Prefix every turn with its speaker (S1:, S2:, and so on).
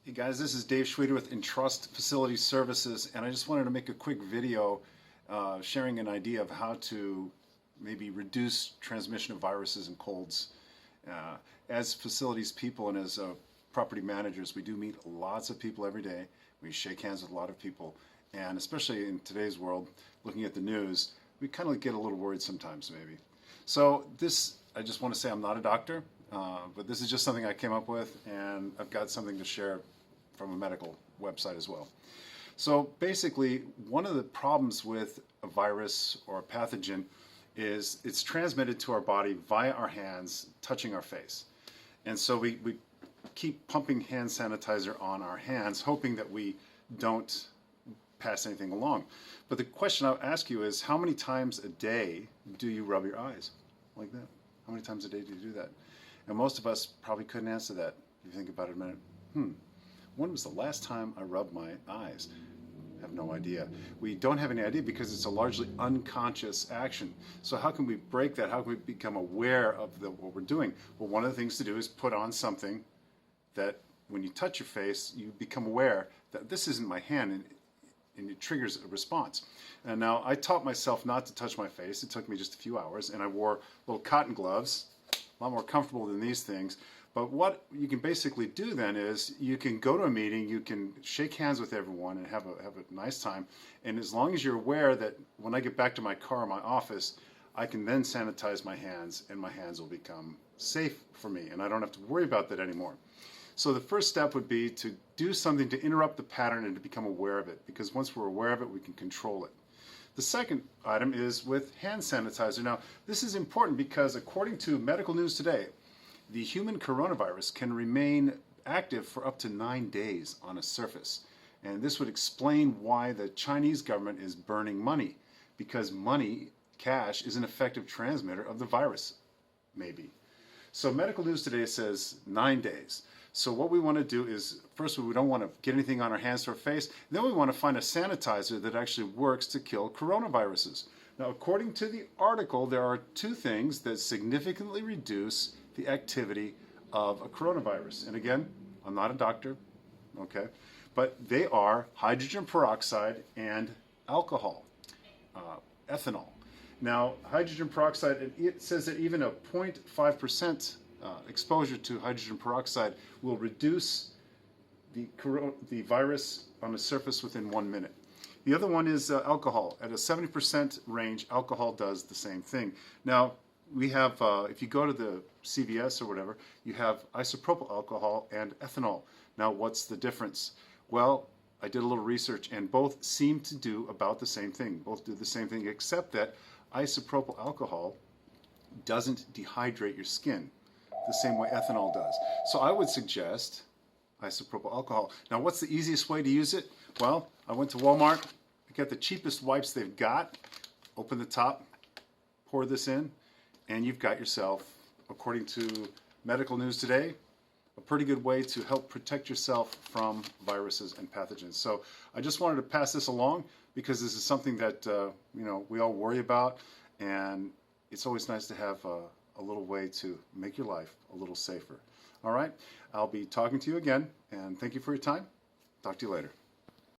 S1: Hey guys, this is Dave Schweder with Entrust Facility Services, and I just wanted to make a quick video sharing an idea of how to maybe reduce transmission of viruses and colds. As facilities people and as property managers, we do meet lots of people every day. We shake hands with a lot of people, and especially in today's world, looking at the news, we kind of get a little worried sometimes maybe. So I just want to say I'm not a doctor, but this is just something I came up with, and I've got something to share from a medical website as well. So basically, one of the problems with a virus or a pathogen is it's transmitted to our body via our hands, touching our face. And so we keep pumping hand sanitizer on our hands, hoping that we don't pass anything along. But the question I'll ask you is, how many times a day do you rub your eyes like that? How many times a day do you do that? And most of us probably couldn't answer that if you think about it a minute. When was the last time I rubbed my eyes? I have no idea. We don't have any idea because it's a largely unconscious action. So how can we break that? How can we become aware of what we're doing? Well, one of the things to do is put on something that when you touch your face, you become aware that this isn't my hand, and it triggers a response. And now I taught myself not to touch my face. It took me just a few hours, and I wore little cotton gloves, a lot more comfortable than these things. But what you can basically do then is you can go to a meeting, you can shake hands with everyone and have a nice time. And as long as you're aware that when I get back to my car or my office, I can then sanitize my hands and my hands will become safe for me and I don't have to worry about that anymore. So the first step would be to do something to interrupt the pattern and to become aware of it, because once we're aware of it, we can control it. The second item is with hand sanitizer. Now, this is important because according to Medical News Today, the human coronavirus can remain active for up to 9 days on a surface. And this would explain why the Chinese government is burning money, because money, cash, is an effective transmitter of the virus, maybe. So Medical News Today says 9 days. So what we want to do is, first we don't want to get anything on our hands or our face, then we want to find a sanitizer that actually works to kill coronaviruses. Now, according to the article, there are two things that significantly reduce the activity of a coronavirus. And again, I'm not a doctor, okay? But they are hydrogen peroxide and alcohol, ethanol. Now, hydrogen peroxide, it says that even a 0.5% exposure to hydrogen peroxide will reduce the virus on the surface within 1 minute. The other one is alcohol. At a 70% range, alcohol does the same thing. Now, we have, if you go to the CVS or whatever, you have isopropyl alcohol and ethanol. Now, what's the difference? Well, I did a little research, and both seem to do about the same thing. Both do the same thing, except that isopropyl alcohol doesn't dehydrate your skin the same way ethanol does. So I would suggest isopropyl alcohol. Now, what's the easiest way to use it? Well, I went to Walmart, I got the cheapest wipes they've got, open the top, pour this in, and you've got yourself, according to Medical News Today, a pretty good way to help protect yourself from viruses and pathogens. So I just wanted to pass this along because this is something that we all worry about, and it's always nice to have a little way to make your life a little safer. All right, I'll be talking to you again, and thank you for your time. Talk to you later.